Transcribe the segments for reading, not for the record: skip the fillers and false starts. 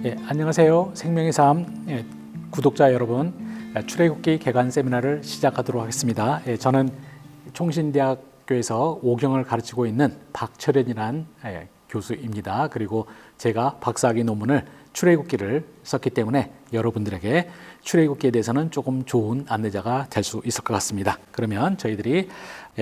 안녕하세요. 생명의 삶 구독자 여러분, 출애굽기 개관 세미나를 시작하도록 하겠습니다. 저는 총신대학교에서 오경을 가르치고 있는 박철현이라는 교수입니다. 그리고 제가 박사학위 논문을 출애굽기를 썼기 때문에 여러분들에게 출애굽기에 대해서는 조금 좋은 안내자가 될 수 있을 것 같습니다. 그러면 저희들이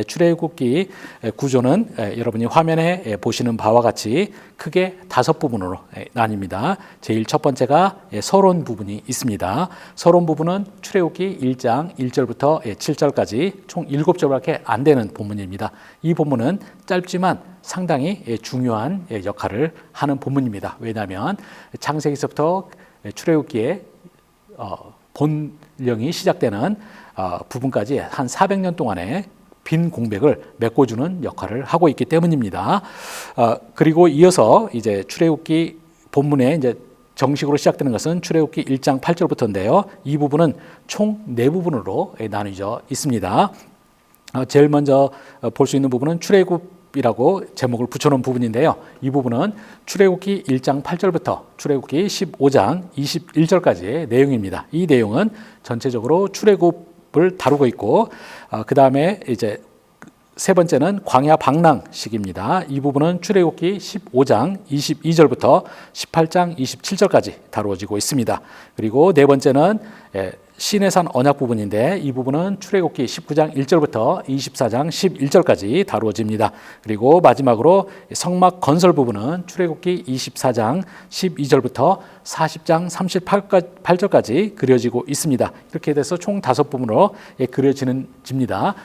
출애굽기 구조는 여러분이 화면에 보시는 바와 같이 크게 5부분으로 나뉩니다. 제일 첫 번째가 서론 부분이 있습니다. 서론 부분은 출애굽기 1장 1절부터 7절까지 총 7절밖에 안 되는 본문입니다. 이 본문은 짧지만 상당히 중요한 역할을 하는 본문입니다. 왜냐하면 창세기서부터 출애굽기의 본령이 시작되는 부분까지 한 400년 동안의 빈 공백을 메꿔주는 역할을 하고 있기 때문입니다. 그리고 이어서 이제 출애굽기 본문에 이제 정식으로 시작되는 것은 출애굽기 1장 8절부터인데요. 이 부분은 총 4부분으로 나뉘어져 있습니다. 제일 먼저 볼 수 있는 부분은 출애굽이라고 제목을 붙여놓은 부분인데요. 이 부분은 출애굽기 1장 8절부터 출애굽기 15장 21절까지의 내용입니다. 이 내용은 전체적으로 출애굽을 다루고 있고, 그 다음에 이제 세 번째는 광야 방랑식입니다. 이 부분은 출애굽기 15장 22절부터 18장 27절까지 다루어지고 있습니다. 그리고 네 번째는 시내산 언약 부분인데 이 부분은 출애굽기 19장 1절부터 24장 11절까지 다루어집니다. 그리고 마지막으로 성막 건설 부분은 출애굽기 24장 12절부터 40장 38절까지 그려지고 있습니다. 이렇게 돼서 총 5부분으로 그려지는 집니다.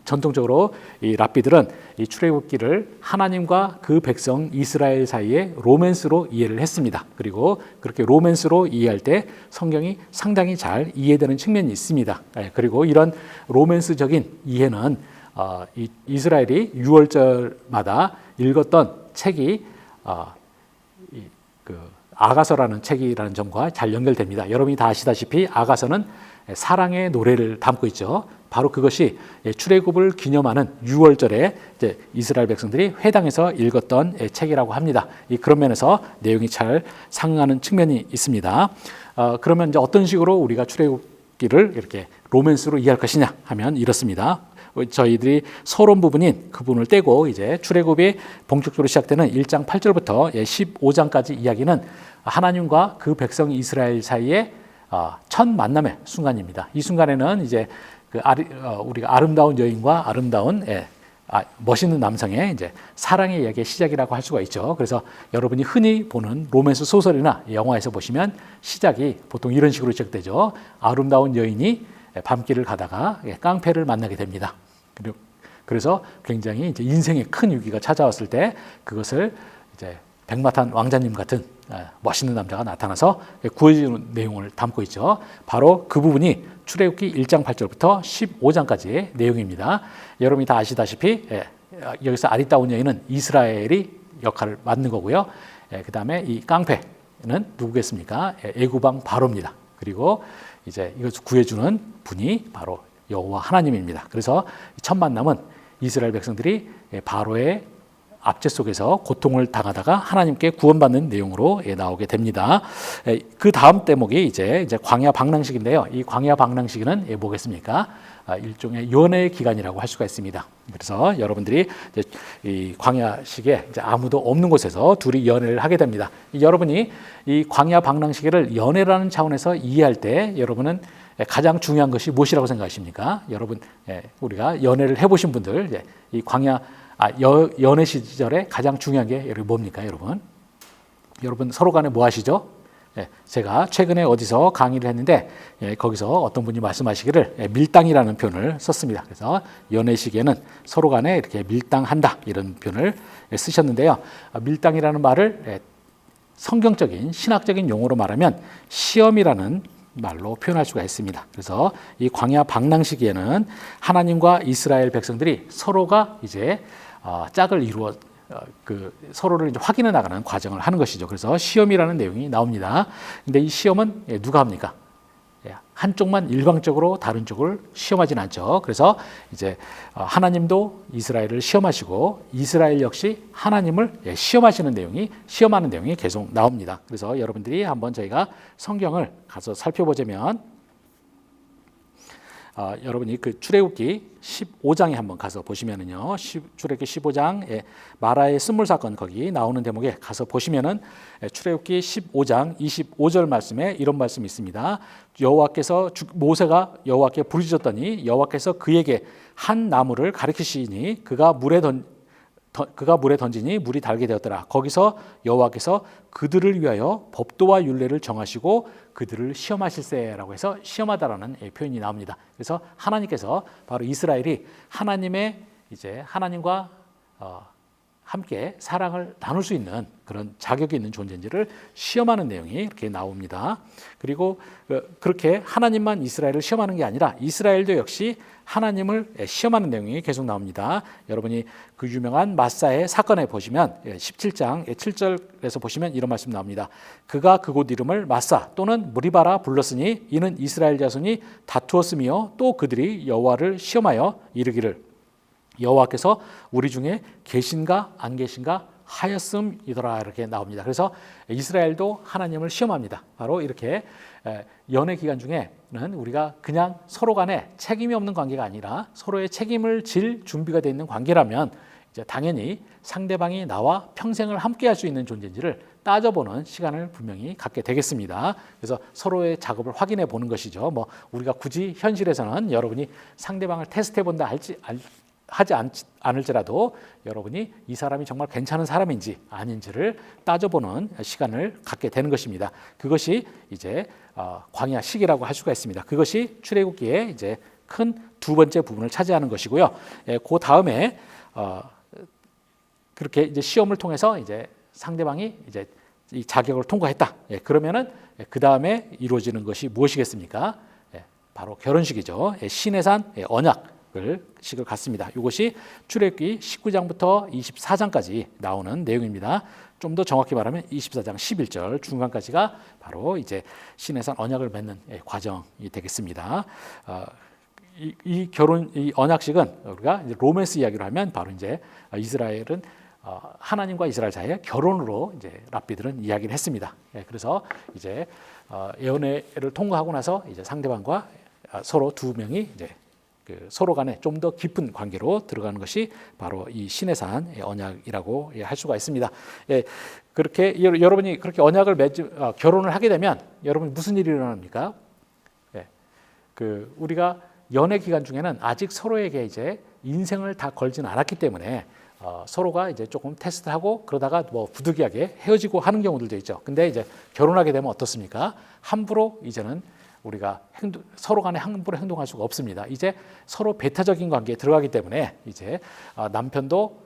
전통적으로 이 랍비들은 이 출애굽기를 하나님과 그 백성 이스라엘 사이에 로맨스로 이해를 했습니다. 그리고 그렇게 로맨스로 이해할 때 성경이 상당히 잘 이해되는 측면이 있습니다. 그리고 이런 로맨스적인 이해는 이스라엘이 유월절마다 읽었던 책이 아가서라는 책이라는 점과 잘 연결됩니다. 여러분이 다 아시다시피 아가서는 사랑의 노래를 담고 있죠. 바로 그것이 출애굽을 기념하는 유월절에 이제 이스라엘 백성들이 회당에서 읽었던 책이라고 합니다. 그런 면에서 내용이 잘 상응하는 측면이 있습니다. 그러면 이제 어떤 식으로 우리가 출애굽기를 이렇게 로맨스로 이해할 것이냐 하면 이렇습니다. 저희들이 서론 부분인 그 부분을 떼고 이제 출애굽이 본격적으로 시작되는 1장 8절부터 15장까지 이야기는 하나님과 그 백성 이스라엘 사이의 첫 만남의 순간입니다. 이 순간에는 이제 우리가 아름다운 여인과 아름다운 멋있는 남성의 이제 사랑의 이야기의 시작이라고 할 수가 있죠. 그래서 여러분이 흔히 보는 로맨스 소설이나 영화에서 보시면 시작이 보통 이런 식으로 시작되죠. 아름다운 여인이 밤길을 가다가 깡패를 만나게 됩니다. 그래서 굉장히 이제 인생의 큰 위기가 찾아왔을 때 그것을 이제 백마탄 왕자님 같은 멋있는 남자가 나타나서 구해주는 내용을 담고 있죠. 바로 그 부분이 출애굽기 1장 8절부터 15장까지의 내용입니다. 여러분이 다 아시다시피 여기서 아리따운 여인은 이스라엘이 역할을 맡는 거고요. 그 다음에 이 깡패는 누구겠습니까? 애굽왕 바로입니다. 그리고 이제 이것을 구해주는 분이 바로 여호와 하나님입니다. 그래서 첫 만남은 이스라엘 백성들이 바로의 압제 속에서 고통을 당하다가 하나님께 구원받는 내용으로 나오게 됩니다. 그 다음 대목이 이제 광야 방랑식인데요. 이 광야 방랑식은 뭐겠습니까? 일종의 연애의 기간이라고 할 수가 있습니다. 그래서 여러분들이 이제 이 광야식에 이제 아무도 없는 곳에서 둘이 연애를 하게 됩니다. 여러분이 이 광야 방랑식을 연애라는 차원에서 이해할 때 여러분은 가장 중요한 것이 무엇이라고 생각하십니까? 여러분, 우리가 연애를 해보신 분들, 이 광야 연애 시절에 가장 중요한 게 뭡니까, 여러분? 여러분 서로 간에 뭐 하시죠? 제가 최근에 어디서 강의를 했는데 거기서 어떤 분이 말씀하시기를 밀당이라는 표현을 썼습니다. 그래서 연애 시기에는 서로 간에 이렇게 밀당한다 이런 표현을 쓰셨는데요. 밀당이라는 말을 성경적인 신학적인 용어로 말하면 시험이라는 말로 표현할 수가 있습니다. 그래서 이 광야 방랑 시기에는 하나님과 이스라엘 백성들이 서로가 이제 짝을 이루어 서로를 이제 확인해 나가는 과정을 하는 것이죠. 그래서 시험이라는 내용이 나옵니다. 근데 이 시험은 누가 합니까? 한쪽만 일방적으로 다른 쪽을 시험하진 않죠. 그래서 이제 하나님도 이스라엘을 시험하시고 이스라엘 역시 하나님을 시험하는 내용이 계속 나옵니다. 그래서 여러분들이 한번 저희가 성경을 가서 살펴보자면 여러분이 그 출애굽기 15장에 한번 가서 보시면은요, 출애굽기 15장 마라의 쓴물 사건 거기 나오는 대목에 가서 보시면은 출애굽기 15장 25절 말씀에 이런 말씀이 있습니다. 모세가 여호와께 부르짖었더니 여호와께서 그에게 한 나무를 가리키시니 그가 물에 던지니 물이 달게 되었더라. 거기서 여호와께서 그들을 위하여 법도와 율례를 정하시고 그들을 시험하실세라고 해서 시험하다라는 표현이 나옵니다. 그래서 하나님께서 바로 이스라엘이 하나님과 함께 사랑을 나눌 수 있는 그런 자격이 있는 존재인지를 시험하는 내용이 이렇게 나옵니다. 그리고 그렇게 하나님만 이스라엘을 시험하는 게 아니라 이스라엘도 역시 하나님을 시험하는 내용이 계속 나옵니다. 여러분이 그 유명한 마사의 사건에 보시면 17장 7절에서 보시면 이런 말씀 나옵니다. 그가 그곳 이름을 마사 또는 무리바라 불렀으니 이는 이스라엘 자손이 다투었으며 또 그들이 여호와를 시험하여 이르기를 여호와께서 우리 중에 계신가 안 계신가 하였음이더라 이렇게 나옵니다. 그래서 이스라엘도 하나님을 시험합니다. 바로 이렇게 연애 기간 중에는 우리가 그냥 서로 간에 책임이 없는 관계가 아니라 서로의 책임을 질 준비가 되어 있는 관계라면 이제 당연히 상대방이 나와 평생을 함께할 수 있는 존재인지를 따져보는 시간을 분명히 갖게 되겠습니다. 그래서 서로의 작업을 확인해 보는 것이죠. 뭐 우리가 굳이 현실에서는 여러분이 상대방을 테스트해 본다 하지 않을지라도 여러분이 이 사람이 정말 괜찮은 사람인지 아닌지를 따져보는 시간을 갖게 되는 것입니다. 그것이 이제 광야 시기라고 할 수가 있습니다. 그것이 출애굽기의 이제 큰 두 번째 부분을 차지하는 것이고요. 그 다음에 그렇게 이제 시험을 통해서 이제 상대방이 이제 이 자격을 통과했다. 그러면은 그 다음에 이루어지는 것이 무엇이겠습니까? 바로 결혼식이죠. 시내산 언약식을 갖습니다. 이것이 출애굽기 19장부터 24장까지 나오는 내용입니다. 좀 더 정확히 말하면 24장 11절 중간까지가 바로 이제 시내산 언약을 맺는 과정이 되겠습니다. 이 언약식은 우리가 이제 로맨스 이야기로 하면 바로 이제 이스라엘은 하나님과 이스라엘 사이의 결혼으로 이제 랍비들은 이야기를 했습니다. 그래서 이제 예언회를 통과하고 나서 이제 상대방과 서로 두 명이 이제 서로 간에 좀 더 깊은 관계로 들어가는 것이 바로 이 시내산 언약이라고 할 수가 있습니다. 그렇게 여러분이 그렇게 언약을 결혼을 하게 되면 여러분 무슨 일이 일어납니까? 우리가 연애 기간 중에는 아직 서로에게 이제 인생을 다 걸지는 않았기 때문에 서로가 이제 조금 테스트하고 그러다가 뭐 부득이하게 헤어지고 하는 경우들도 있죠. 근데 이제 결혼하게 되면 어떻습니까? 함부로 이제는 우리가 서로 간에 함부로 행동할 수가 없습니다. 이제 서로 배타적인 관계에 들어가기 때문에 이제 남편도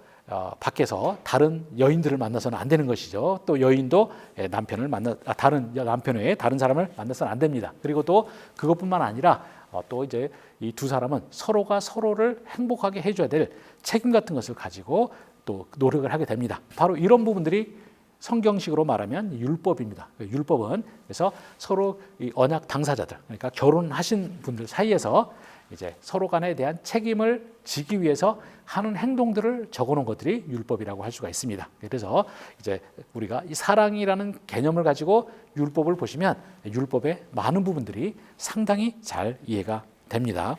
밖에서 다른 여인들을 만나서는 안 되는 것이죠. 또 여인도 남편 외에 다른 사람을 만나서는 안 됩니다. 그리고 또 그것뿐만 아니라 또 이제 이 두 사람은 서로가 서로를 행복하게 해줘야 될 책임 같은 것을 가지고 또 노력을 하게 됩니다. 바로 이런 부분들이 성경식으로 말하면 율법입니다. 율법은 그래서 서로 이 언약 당사자들, 그러니까 결혼하신 분들 사이에서 이제 서로 간에 대한 책임을 지기 위해서 하는 행동들을 적어놓은 것들이 율법이라고 할 수가 있습니다. 그래서 이제 우리가 이 사랑이라는 개념을 가지고 율법을 보시면 율법의 많은 부분들이 상당히 잘 이해가 됩니다.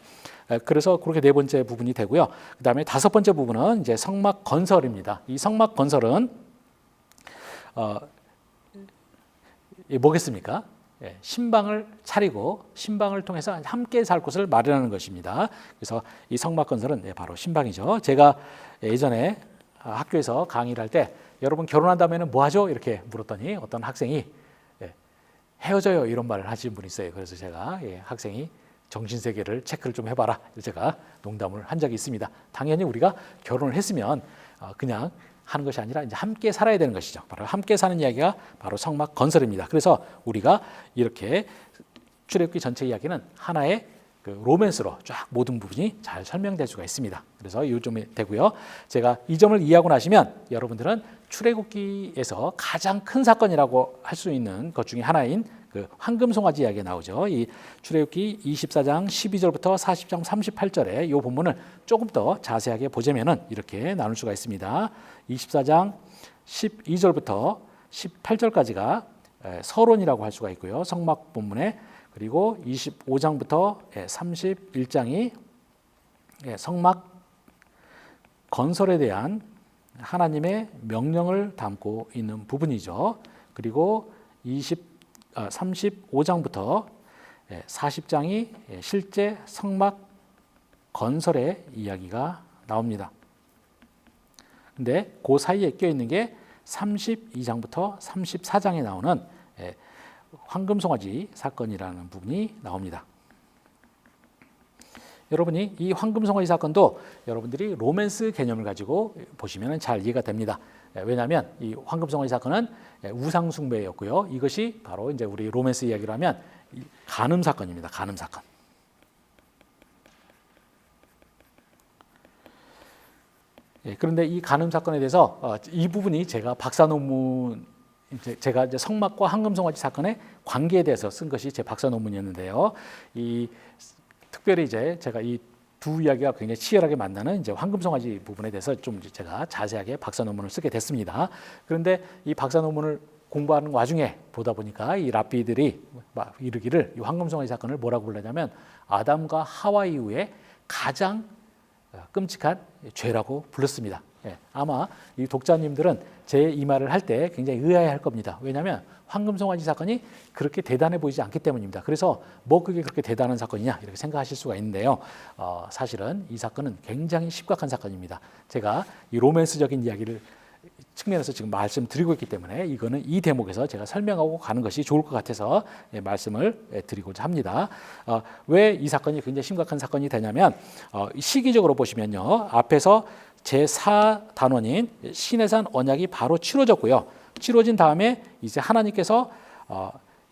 그래서 그렇게 네 번째 부분이 되고요. 그 다음에 다섯 번째 부분은 이제 성막 건설입니다. 이 성막 건설은 뭐겠습니까? 신방을 차리고 신방을 통해서 함께 살 곳을 마련하는 것입니다. 그래서 이 성막 건설은 바로 신방이죠. 제가 예전에 학교에서 강의를 할 때 여러분 결혼한 다음에는 뭐 하죠? 이렇게 물었더니 어떤 학생이 헤어져요 이런 말을 하신 분이 있어요. 그래서 제가 학생이 정신세계를 체크를 좀 해봐라. 제가 농담을 한 적이 있습니다. 당연히 우리가 결혼을 했으면 그냥 하는 것이 아니라 이제 함께 살아야 되는 것이죠. 바로 함께 사는 이야기가 바로 성막 건설입니다. 그래서 우리가 이렇게 출애굽기 전체 이야기는 하나의 그 로맨스로 쫙 모든 부분이 잘 설명될 수가 있습니다. 그래서 이 점이 되고요. 제가 이 점을 이해하고 나시면 여러분들은 출애굽기에서 가장 큰 사건이라고 할 수 있는 것 중에 하나인 그 황금 송아지 이야기가 나오죠. 이 출애굽기 24장 12절부터 40장 38절에 이 본문을 조금 더 자세하게 보자면은 이렇게 나눌 수가 있습니다. 24장 12절부터 18절까지가 서론이라고 할 수가 있고요. 성막 본문에 그리고 25장부터 31장이 성막 건설에 대한 하나님의 명령을 담고 있는 부분이죠. 그리고 35장부터 40장이 실제 성막 건설의 이야기가 나옵니다. 근데 그 사이에 껴있는 게 32장부터 34장에 나오는 황금송아지 사건이라는 부분이 나옵니다. 여러분이 이 황금송아지 사건도 여러분들이 로맨스 개념을 가지고 보시면 잘 이해가 됩니다. 왜냐하면 이 황금송아지 사건은 우상 숭배였고요. 이것이 바로 이제 우리 로맨스 이야기로 하면 간음 사건입니다. 간음 사건. 그런데 이 간음 사건에 대해서 이 부분이 제가 박사 논문 제가 이제 성막과 황금송아지 사건의 관계에 대해서 쓴 것이 제 박사 논문이었는데요. 특별히 이제 제가 이 두 이야기가 굉장히 치열하게 만나는 이제 황금송아지 부분에 대해서 좀 제가 자세하게 박사 논문을 쓰게 됐습니다. 그런데 이 박사 논문을 공부하는 와중에 보다 보니까 이 랍비들이 이르기를 이 황금송아지 사건을 뭐라고 불렀냐면 아담과 하와 이후에 가장 끔찍한 죄라고 불렀습니다. 아마 이 독자님들은 제 이 말을 할 때 굉장히 의아해할 겁니다. 왜냐하면 황금송아지 사건이 그렇게 대단해 보이지 않기 때문입니다. 그래서 뭐 그게 그렇게 대단한 사건이냐 이렇게 생각하실 수가 있는데요. 사실은 이 사건은 굉장히 심각한 사건입니다. 제가 이 로맨스적인 이야기를 측면에서 지금 말씀드리고 있기 때문에 이거는 이 대목에서 제가 설명하고 가는 것이 좋을 것 같아서 말씀을 드리고자 합니다. 왜 이 사건이 굉장히 심각한 사건이 되냐면 시기적으로 보시면요. 앞에서 제4단원인 시내산 언약이 바로 치러졌고요. 치러진 다음에 이제 하나님께서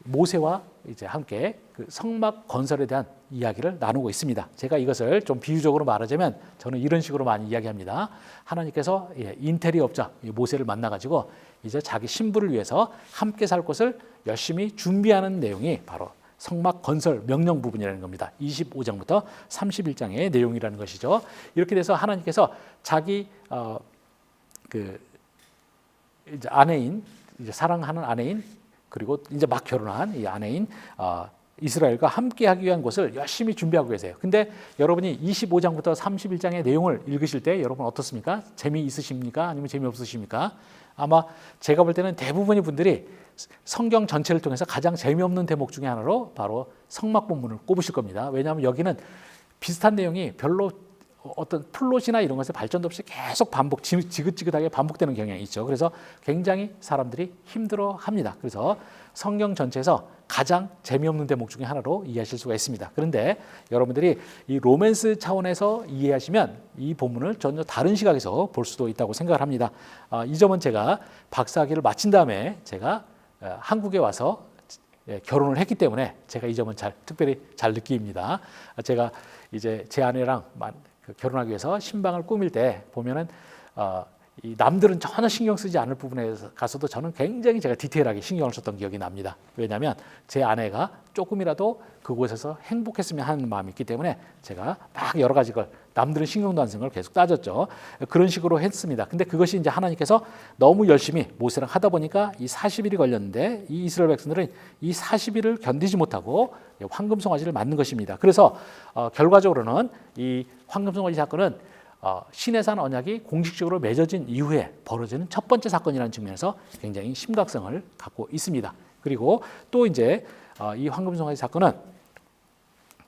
모세와 이제 함께 그 성막 건설에 대한 이야기를 나누고 있습니다. 제가 이것을 좀 비유적으로 말하자면 저는 이런 식으로 많이 이야기합니다. 하나님께서 인테리어 업자 모세를 만나가지고 이제 자기 신부를 위해서 함께 살 곳을 열심히 준비하는 내용이 바로 성막 건설 명령 부분이라는 겁니다. 25장부터 31장의 내용이라는 것이죠. 이렇게 돼서 하나님께서 자기 이제 아내인 이제 사랑하는 아내인 그리고 이제 막 결혼한 이 아내인 이스라엘과 함께하기 위한 것을 열심히 준비하고 계세요. 근데 여러분이 25장부터 31장의 내용을 읽으실 때 여러분 어떻습니까? 재미있으십니까? 아니면 재미없으십니까? 아마 제가 볼 때는 대부분의 분들이 성경 전체를 통해서 가장 재미없는 대목 중에 하나로 바로 성막 본문을 꼽으실 겁니다. 왜냐하면 여기는 비슷한 내용이 별로 어떤 플롯이나 이런 것에 발전도 없이 계속 지긋지긋하게 반복되는 경향이 있죠. 그래서 굉장히 사람들이 힘들어합니다. 그래서 성경 전체에서 가장 재미없는 대목 중에 하나로 이해하실 수가 있습니다. 그런데 여러분들이 이 로맨스 차원에서 이해하시면 이 본문을 전혀 다른 시각에서 볼 수도 있다고 생각을 합니다. 이 점은 제가 박사학위를 마친 다음에 제가 한국에 와서 결혼을 했기 때문에 제가 이 점은 특별히 잘 느낍니다. 제가 이제 제 아내랑 결혼하기 위해서 신방을 꾸밀 때 보면은 이 남들은 전혀 신경 쓰지 않을 부분에 가서도 저는 굉장히 제가 디테일하게 신경을 썼던 기억이 납니다. 왜냐하면 제 아내가 조금이라도 그곳에서 행복했으면 하는 마음이 있기 때문에 제가 막 여러 가지 걸 남들은 신경도 안 쓰는 걸 계속 따졌죠. 그런 식으로 했습니다. 근데 그것이 이제 하나님께서 너무 열심히 모세랑 하다 보니까 이 40일이 걸렸는데 이 이스라엘 백성들은 이 40일을 견디지 못하고 황금송아지를 만든 것입니다. 그래서 결과적으로는 이 황금송아지 사건은 시내산 언약이 공식적으로 맺어진 이후에 벌어지는 첫 번째 사건이라는 측면에서 굉장히 심각성을 갖고 있습니다. 그리고 또 이제 이 황금송아지 사건은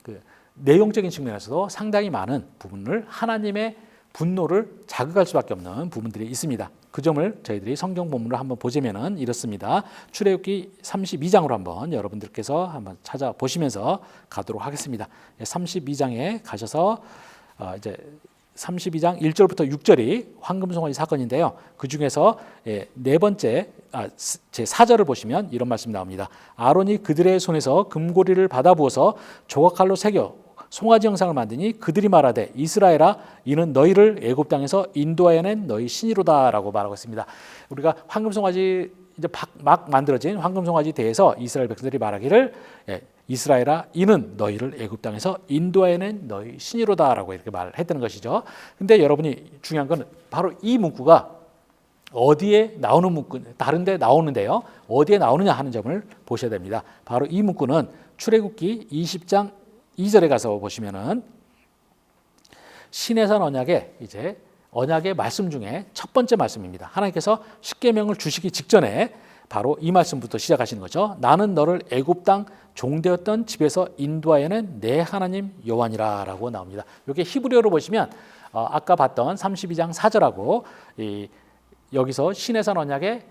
그 내용적인 측면에서도 상당히 많은 부분을 하나님의 분노를 자극할 수밖에 없는 부분들이 있습니다. 그 점을 저희들이 성경 본문을 한번 보자면은 이렇습니다. 출애굽기 32장으로 한번 여러분들께서 한번 찾아보시면서 가도록 하겠습니다. 32장에 가셔서 이제 32장 1절부터 6절이 황금송아지 사건인데요. 그 중에서 네 번째 제 4절을 보시면 이런 말씀이 나옵니다. 아론이 그들의 손에서 금고리를 받아 부어서 조각칼로 새겨 송아지 형상을 만드니 그들이 말하되 이스라엘아 이는 너희를 애굽 땅에서 인도하여낸 너희 신이로다라고 말하고 있습니다. 우리가 황금송아지 이제 막 만들어진 황금 송아지에 대해서 이스라엘 백성들이 말하기를 이스라엘아 이는 너희를 애굽 땅에서 인도하여낸 너희 신이로다라고 이렇게 말했다는 것이죠. 근데 여러분이 중요한 건 바로 이 문구가 어디에 나오는 문구, 다른 데 나오는데요. 어디에 나오느냐 하는 점을 보셔야 됩니다. 바로 이 문구는 출애굽기 20장 2절에 가서 보시면은 시내산 언약의 이제 언약의 말씀 중에 첫 번째 말씀입니다. 하나님께서 십계명을 주시기 직전에 바로 이 말씀부터 시작하시는 거죠. 나는 너를 애굽 땅 종되었던 집에서 인도하여낸 내 하나님 여호와니라라고 나옵니다. 이게 히브리어로 보시면 아까 봤던 32장 4절하고 여기서 시내산 언약의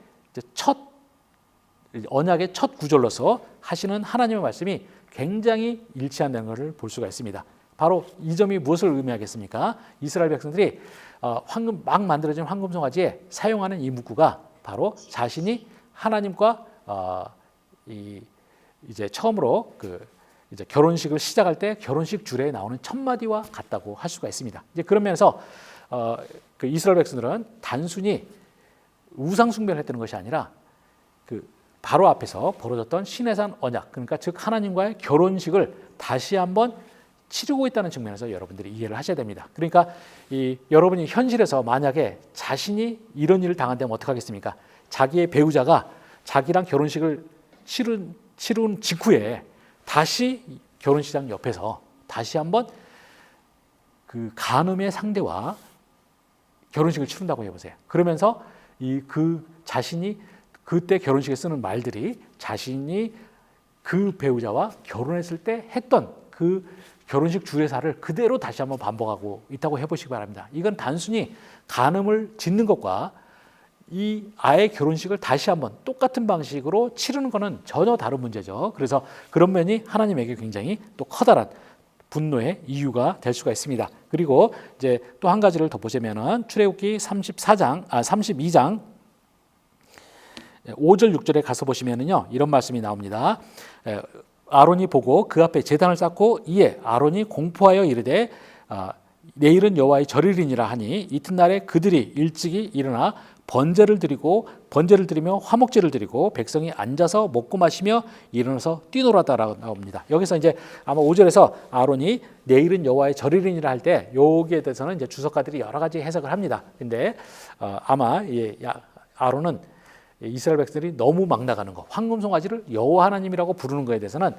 언약의 첫 구절로서 하시는 하나님의 말씀이 굉장히 일치한다는 것을 볼 수가 있습니다. 바로 이 점이 무엇을 의미하겠습니까? 이스라엘 백성들이 막 만들어진 황금 송아지에 사용하는 이 문구가 바로 자신이 하나님과 이제 처음으로 이제 결혼식을 시작할 때 결혼식 주례에 나오는 첫 마디와 같다고 할 수가 있습니다. 이제 그런 면에서 그 이스라엘 백성들은 단순히 우상 숭배를 했다는 것이 아니라 바로 앞에서 벌어졌던 시내산 언약, 그러니까 즉 하나님과의 결혼식을 다시 한번 치르고 있다는 측면에서 여러분들이 이해를 하셔야 됩니다. 그러니까 여러분이 현실에서 만약에 자신이 이런 일을 당한다면 어떡하겠습니까? 자기의 배우자가 자기랑 결혼식을 치른 직후에 다시 결혼식장 옆에서 다시 한번 그 간음의 상대와 결혼식을 치른다고 해보세요. 그러면서 그 자신이 그때 결혼식에 쓰는 말들이 자신이 그 배우자와 결혼했을 때 했던 그 결혼식 주례사를 그대로 다시 한번 반복하고 있다고 해보시기 바랍니다. 이건 단순히 간음을 짓는 것과 이 아의 결혼식을 다시 한번 똑같은 방식으로 치르는 것은 전혀 다른 문제죠. 그래서 그런 면이 하나님에게 굉장히 또 커다란 분노의 이유가 될 수가 있습니다. 그리고 이제 또 한 가지를 더 보자면은 출애굽기 32장 5절 6절에 가서 보시면은요 이런 말씀이 나옵니다. 아론이 보고 그 앞에 제단을 쌓고 이에 아론이 공포하여 이르되 내일은 여호와의 절일이니라 하니 이튿날에 그들이 일찍이 일어나 번제를 드리며 화목제를 드리고 백성이 앉아서 먹고 마시며 일어나서 뛰놀았다라고 나옵니다. 여기서 이제 아마 5절에서 아론이 내일은 여호와의 절일이니라 할 때 여기에 대해서는 이제 주석가들이 여러 가지 해석을 합니다. 근데 아마 아론은 이스라엘 백성들이 너무 막 나가는 거, 황금 송아지를 여호와 하나님이라고 부르는 거에 대해서는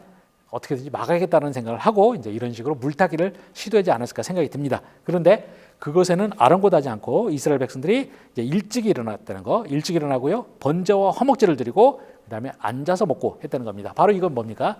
어떻게든지 막아야겠다는 생각을 하고 이제 이런 식으로 물타기를 시도하지 않았을까 생각이 듭니다. 그런데 그것에는 아랑곳하지 않고 이스라엘 백성들이 이제 일찍 일어났다는 거, 일찍 일어나고요 번제와 화목제를 드리고 그다음에 앉아서 먹고 했다는 겁니다. 바로 이건 뭡니까?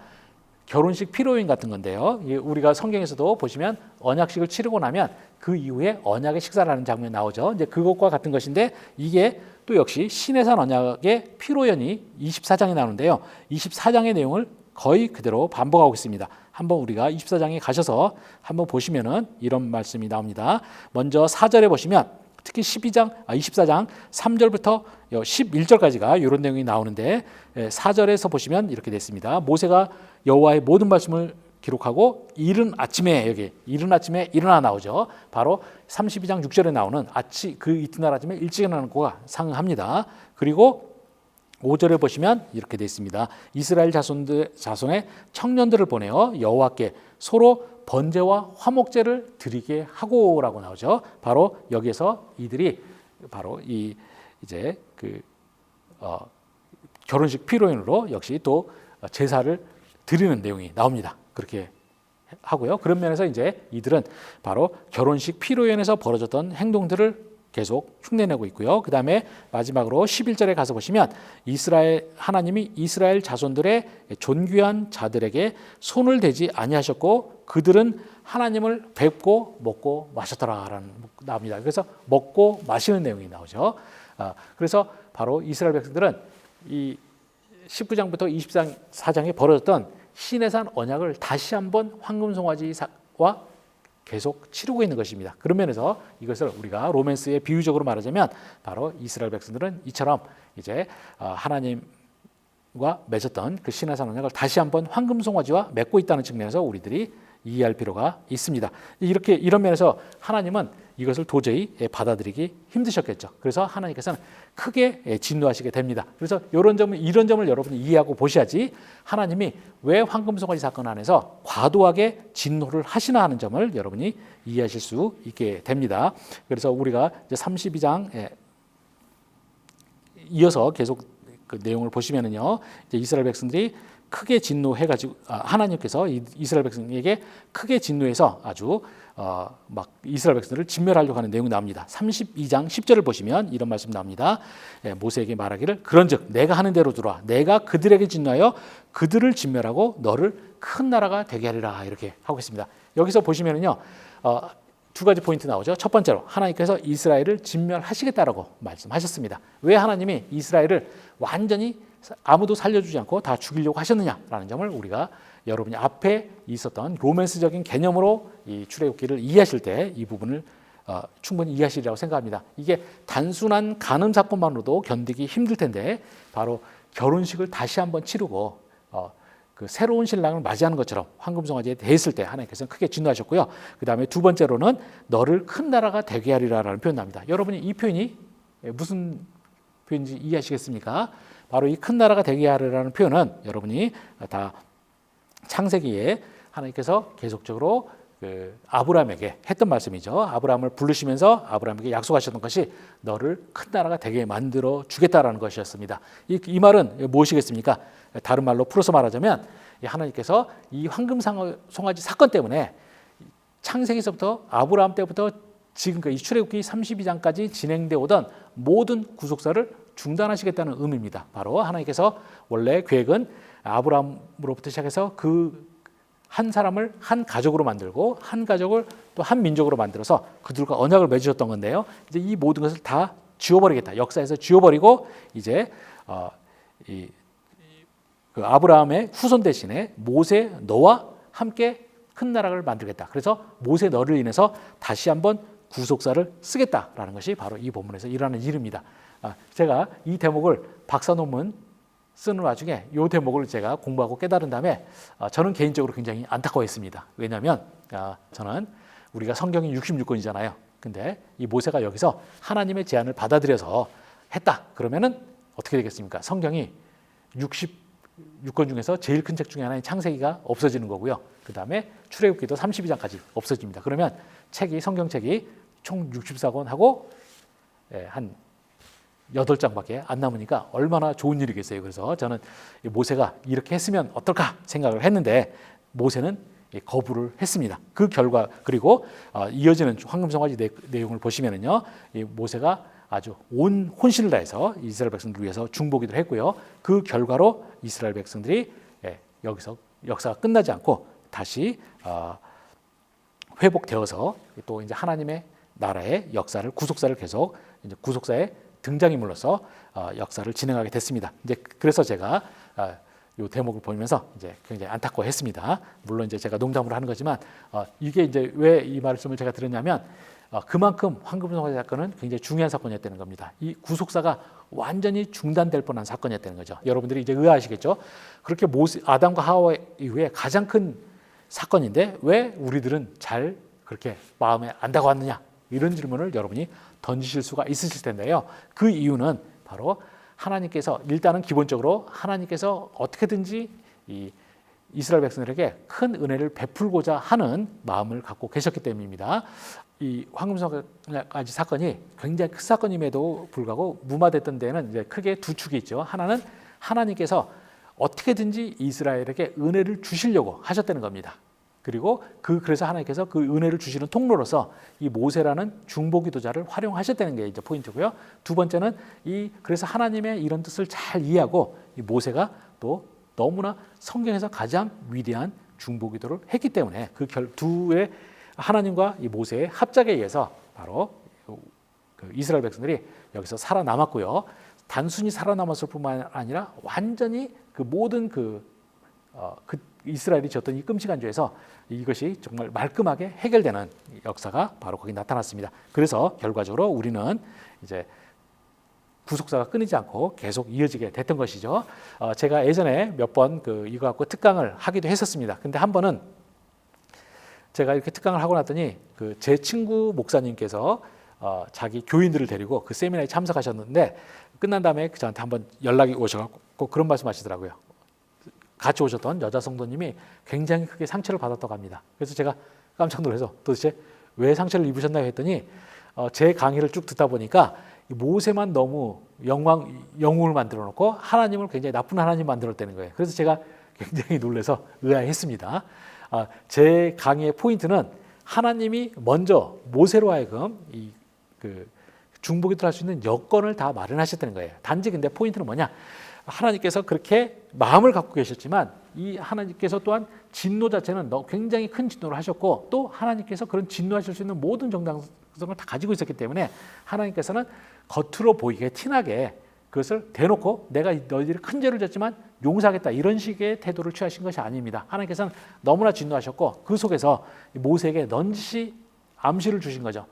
결혼식 피로인 같은 건데요. 우리가 성경에서도 보시면 언약식을 치르고 나면 그 이후에 언약의 식사를 하는 장면이 나오죠. 이제 그것과 같은 것인데 이게 또 역시 시내산 언약의 피로연이 24장에 나오는데요. 24장의 내용을 거의 그대로 반복하고 있습니다. 한번 우리가 24장에 가셔서 한번 보시면은 이런 말씀이 나옵니다. 먼저 4절에 보시면 특히 24장 3절부터 11절까지가 이런 내용이 나오는데 4절에서 보시면 이렇게 됐습니다. 모세가 여호와의 모든 말씀을 기록하고 이른 아침에 여기 이른 아침에 일어나 나오죠. 바로 32장 6절에 나오는 그 이튿날 아침에 일찍 일어나는 거가 상응합니다. 그리고 5절에 보시면 이렇게 되어 있습니다. 이스라엘 자손의 청년들을 보내어 여호와께 서로 번제와 화목제를 드리게 하고라고 나오죠. 바로 여기에서 이들이 바로 이제 결혼식 피로인으로 역시 또 제사를 드리는 내용이 나옵니다. 그렇게 하고요. 그런 면에서 이제 이들은 바로 결혼식 피로연에서 벌어졌던 행동들을 계속 흉내내고 있고요. 그 다음에 마지막으로 11절에 가서 보시면 하나님이 이스라엘 자손들의 존귀한 자들에게 손을 대지 아니하셨고 그들은 하나님을 뵙고 먹고 마셨더라라는 나옵니다. 그래서 먹고 마시는 내용이 나오죠. 그래서 바로 이스라엘 백성들은 이 19장부터 24장에 벌어졌던 시내산 언약을 다시 한번 황금송아지와 계속 치르고 있는 것입니다. 그런 면에서 이것을 우리가 로맨스의 비유적으로 말하자면 바로 이스라엘 백성들은 이처럼 이제 하나님과 맺었던 그 시내산 언약을 다시 한번 황금송아지와 맺고 있다는 측면에서 우리들이 이해할 필요가 있습니다. 이런 면에서 하나님은 이것을 도저히 받아들이기 힘드셨겠죠. 그래서 하나님께서는 크게 진노하시게 됩니다. 그래서 이런 점을 여러분이 이해하고 보셔야지 하나님이 왜 황금송아지 사건 안에서 과도하게 진노를 하시나 하는 점을 여러분이 이해하실 수 있게 됩니다. 그래서 우리가 이제 32장 이어서 계속 그 내용을 보시면은요, 이제 이스라엘 백성들이 크게 진노해가지고 하나님께서 이스라엘 백성에게 크게 진노해서 아주 막 이스라엘 백성들을 진멸하려고 하는 내용이 나옵니다. 32장 10절을 보시면 이런 말씀 나옵니다. 모세에게 말하기를 그런즉 내가 하는 대로 들어와 내가 그들에게 진노하여 그들을 진멸하고 너를 큰 나라가 되게 하리라 이렇게 하고 있습니다. 여기서 보시면은요, 두 가지 포인트 나오죠. 첫 번째로 하나님께서 이스라엘을 진멸하시겠다라고 말씀하셨습니다. 왜 하나님이 이스라엘을 완전히 아무도 살려주지 않고 다 죽이려고 하셨느냐라는 점을 우리가 여러분이 앞에 있었던 로맨스적인 개념으로 이 출애굽기를 이해하실 때 이 부분을 충분히 이해하시리라고 생각합니다. 이게 단순한 간음 사건만으로도 견디기 힘들 텐데 바로 결혼식을 다시 한번 치르고 그 새로운 신랑을 맞이하는 것처럼 황금송아지에 대했을 때 하나님께서는 크게 진노하셨고요. 그 다음에 두 번째로는 너를 큰 나라가 되게 하리라라는 표현 나옵니다. 여러분이 이 표현이 무슨 표현인지 이해하시겠습니까? 바로 이 큰 나라가 되게 하리라는 표현은 여러분이 다 창세기에 하나님께서 계속적으로 그 아브라함에게 했던 말씀이죠. 아브라함을 부르시면서 아브라함에게 약속하셨던 것이 너를 큰 나라가 되게 만들어 주겠다라는 것이었습니다. 이 말은 무엇이겠습니까? 다른 말로 풀어서 말하자면 하나님께서 이 황금송아지 사건 때문에 창세기서부터 아브라함 때부터 지금까지 출애굽기 32장까지 진행되어 오던 모든 구속사를 중단하시겠다는 의미입니다. 바로 하나님께서 원래 계획은 아브라함으로부터 시작해서 그 한 사람을 한 가족으로 만들고 한 가족을 또 한 민족으로 만들어서 그들과 언약을 맺으셨던 건데요. 이제 이 모든 것을 다 지워버리겠다. 역사에서 지워버리고 이제 그 아브라함의 후손 대신에 모세 너와 함께 큰 나라를 만들겠다. 그래서 모세 너를 인해서 다시 한번 구속사를 쓰겠다라는 것이 바로 이 본문에서 일어나는 일입니다. 제가 이 대목을 박사 논문 쓰는 와중에 이 대목을 제가 공부하고 깨달은 다음에 저는 개인적으로 굉장히 안타까워했습니다. 왜냐하면 저는 우리가 성경이 66권이잖아요. 근데 이 모세가 여기서 하나님의 제안을 받아들여서 했다. 그러면은 어떻게 되겠습니까? 성경이 66권 중에서 제일 큰 책 중에 하나인 창세기가 없어지는 거고요. 그 다음에 출애굽기도 32장까지 없어집니다. 그러면 성경책이 총 64권하고 한 8장밖에 안 남으니까 얼마나 좋은 일이겠어요. 그래서 저는 모세가 이렇게 했으면 어떨까 생각을 했는데 모세는 거부를 했습니다. 그 결과 그리고 이어지는 황금송아지 내용을 보시면은요, 이 모세가 아주 온 혼신을 다해서 이스라엘 백성들을 위해서 중보기도를 했고요. 그 결과로 이스라엘 백성들이 여기서 역사가 끝나지 않고 다시 회복되어서 또 이제 하나님의 나라의 역사를 구속사를 계속 이제 구속사의 등장인물로서 역사를 진행하게 됐습니다. 이제 그래서 제가 이 대목을 보면서 이제 굉장히 안타까워했습니다. 물론 이제 제가 농담으로 하는 거지만 이게 이제 왜 이 말씀을 제가 드렸냐면 그만큼 황금송아지 사건은 굉장히 중요한 사건이었다는 겁니다. 이 구속사가 완전히 중단될 뻔한 사건이었다는 거죠. 여러분들이 이제 의아하시겠죠. 그렇게 아담과 하와 이후에 가장 큰 사건인데 왜 우리들은 잘 그렇게 마음에 안 다가왔느냐, 이런 질문을 여러분이 던지실 수가 있으실 텐데요. 그 이유는 바로 하나님께서 일단은 기본적으로 하나님께서 어떻게든지 이 이스라엘 백성들에게 큰 은혜를 베풀고자 하는 마음을 갖고 계셨기 때문입니다. 이 황금송아지 사건이 굉장히 큰 사건임에도 불구하고 무마됐던 데는 이제 크게 두 축이 있죠. 하나는 하나님께서 어떻게든지 이스라엘에게 은혜를 주시려고 하셨다는 겁니다. 그리고 그래서 하나님께서 그 은혜를 주시는 통로로서 이 모세라는 중보기도자를 활용하셨다는 게 이제 포인트고요. 두 번째는 그래서 하나님의 이런 뜻을 잘 이해하고 이 모세가 또 너무나 성경에서 가장 위대한 중보기도를 했기 때문에 그 두의 하나님과 이 모세의 합작에 의해서 바로 그 이스라엘 백성들이 여기서 살아남았고요. 단순히 살아남았을 뿐만 아니라 완전히 그 모든 그 이스라엘이 졌던 이 끔찍한 죄에서 이것이 정말 말끔하게 해결되는 역사가 바로 거기 나타났습니다. 그래서 결과적으로 우리는 이제 구속사가 끊이지 않고 계속 이어지게 됐던 것이죠. 제가 예전에 몇 번 이거 갖고 특강을 하기도 했었습니다. 근데 한 번은 제가 이렇게 특강을 하고 났더니 그 제 친구 목사님께서 자기 교인들을 데리고 그 세미나에 참석하셨는데 끝난 다음에 저한테 한번 연락이 오셔서 그런 말씀하시더라고요. 같이 오셨던 여자 성도님이 굉장히 크게 상처를 받았다고 합니다. 그래서 제가 깜짝 놀라서 도대체 왜 상처를 입으셨나요 했더니 제 강의를 쭉 듣다 보니까 모세만 너무 영웅을 만들어 놓고 하나님을 굉장히 나쁜 하나님 만들었다는 거예요. 그래서 제가 굉장히 놀라서 의아했습니다. 제 강의의 포인트는 하나님이 먼저 모세로 하여금 중보기도를 할 수 있는 여건을 다 마련하셨다는 거예요. 단지 근데 포인트는 뭐냐? 하나님께서 그렇게 마음을 갖고 계셨지만 이 하나님께서 또한 진노 자체는 굉장히 큰 진노를 하셨고 또 하나님께서 그런 진노하실 수 있는 모든 정당성을 다 가지고 있었기 때문에 하나님께서는 겉으로 보이게 티나게 그것을 대놓고 내가 너희들이 큰 죄를 졌지만 용서하겠다 이런 식의 태도를 취하신 것이 아닙니다. 하나님께서는 너무나 진노하셨고 그 속에서 모세에게 넌지시 암시를 주신 거죠.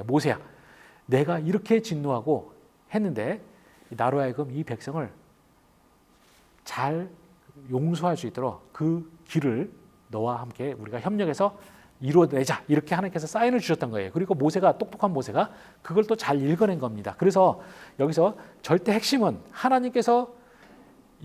모세야, 내가 이렇게 진노하고 했는데 나로 하여금 이 백성을 잘 용서할 수 있도록 그 길을 너와 함께 우리가 협력해서 이루어내자 이렇게 하나님께서 사인을 주셨던 거예요. 그리고 모세가 똑똑한 모세가 그걸 또 잘 읽어낸 겁니다. 그래서 여기서 절대 핵심은 하나님께서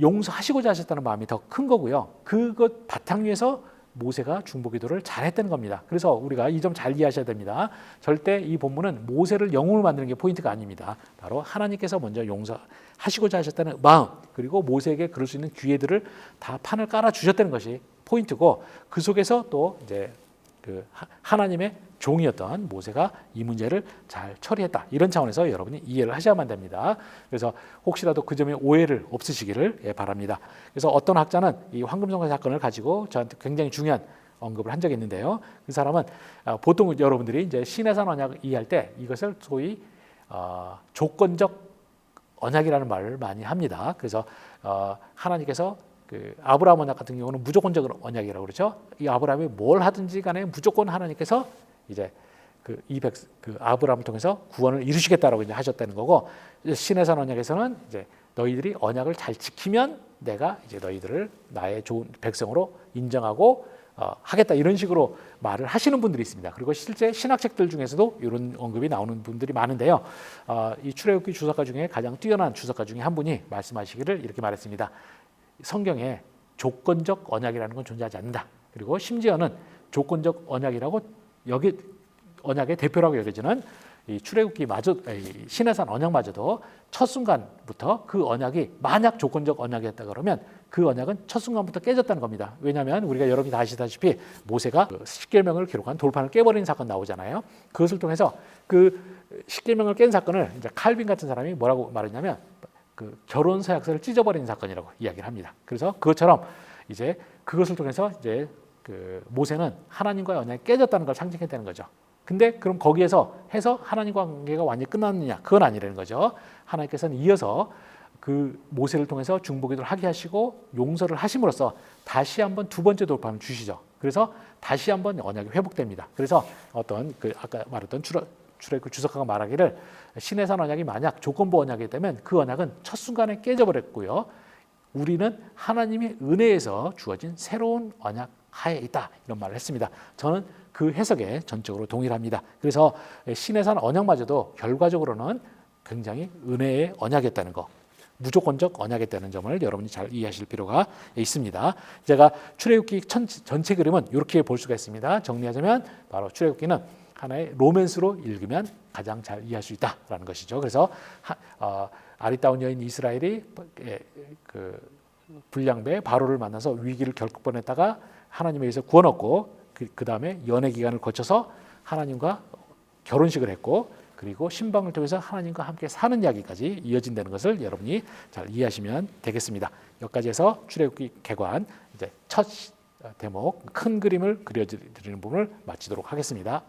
용서하시고자 하셨다는 마음이 더 큰 거고요. 그것 바탕 위에서 모세가 중보기도를 잘했다는 겁니다. 그래서 우리가 이 점 잘 이해하셔야 됩니다. 절대 이 본문은 모세를 영웅을 만드는 게 포인트가 아닙니다. 바로 하나님께서 먼저 용서하시고자 하셨다는 마음 그리고 모세에게 그럴 수 있는 기회들을 다 판을 깔아 주셨다는 것이 포인트고 그 속에서 또 이제 그 하나님의 종이었던 모세가 이 문제를 잘 처리했다. 이런 차원에서 여러분이 이해를 하셔야만 됩니다. 그래서 혹시라도 그 점에 오해를 없으시기를 바랍니다. 그래서 어떤 학자는 이 황금성사 사건을 가지고 저한테 굉장히 중요한 언급을 한 적이 있는데요. 그 사람은 보통 여러분들이 이제 시내산 언약 이해할 때 이것을 소위 조건적 언약이라는 말을 많이 합니다. 그래서 하나님께서 그 아브라함 언약 같은 경우는 무조건적 언약이라고 그러죠. 이 아브라함이 뭘 하든지 간에 무조건 하나님께서 이제 그 아브라함을 통해서 구원을 이루시겠다라고 이제 하셨다는 거고 시내산 언약에서는 이제 너희들이 언약을 잘 지키면 내가 이제 너희들을 나의 좋은 백성으로 인정하고 하겠다 이런 식으로 말을 하시는 분들이 있습니다. 그리고 실제 신학책들 중에서도 이런 언급이 나오는 분들이 많은데요. 이 출애굽기 주석가 중에 가장 뛰어난 주석가 중에 한 분이 말씀하시기를 이렇게 말했습니다. 성경에 조건적 언약이라는 건 존재하지 않는다. 그리고 심지어는 조건적 언약이라고 여기 언약의 대표라고 여겨지는 이 출애굽기마저 시내산 언약마저도 첫 순간부터 그 언약이 만약 조건적 언약이었다 그러면 그 언약은 첫 순간부터 깨졌다는 겁니다. 왜냐하면 우리가 여러분이 다 아시다시피 모세가 십계명을 기록한 돌판을 깨버리는 사건 나오잖아요. 그것을 통해서 그 십계명을 깬 사건을 이제 칼빈 같은 사람이 뭐라고 말했냐면 그 결혼 서약서를 찢어버리는 사건이라고 이야기를 합니다. 그래서 그것처럼 이제 그것을 통해서 이제 그 모세는 하나님과의 언약이 깨졌다는 걸 상징했다는 거죠. 근데 그럼 거기에서 해서 하나님과 관계가 완전히 끝났느냐? 그건 아니라는 거죠. 하나님께서는 이어서 그 모세를 통해서 중보기도를 하게 하시고 용서를 하심으로써 다시 한번 두 번째 돌판을 주시죠. 그래서 다시 한번 언약이 회복됩니다. 그래서 어떤 그 아까 말했던 출애굽 주석가가 말하기를 시내산 언약이 만약 조건부 언약이었다면 그 언약은 첫 순간에 깨져버렸고요. 우리는 하나님의 은혜에서 주어진 새로운 언약 하에 있다 이런 말을 했습니다. 저는 그 해석에 전적으로 동일합니다. 그래서 시내산 언약마저도 결과적으로는 굉장히 은혜의 언약이었다는 거, 무조건적 언약이었다는 점을 여러분이 잘 이해하실 필요가 있습니다. 제가 출애굽기 전체 그림은 이렇게 볼 수가 있습니다. 정리하자면 바로 출애굽기는 하나의 로맨스로 읽으면 가장 잘 이해할 수 있다라는 것이죠. 그래서 아리따운 여인 이스라엘이 그 불량배 바로를 만나서 위기를 겪어냈다가 하나님에 의해서 구원 얻고 그 다음에 연애 기간을 거쳐서 하나님과 결혼식을 했고 그리고 신방을 통해서 하나님과 함께 사는 이야기까지 이어진다는 것을 여러분이 잘 이해하시면 되겠습니다. 여기까지 해서 출애굽기 개관 이제 첫 대목 큰 그림을 그려드리는 부분을 마치도록 하겠습니다.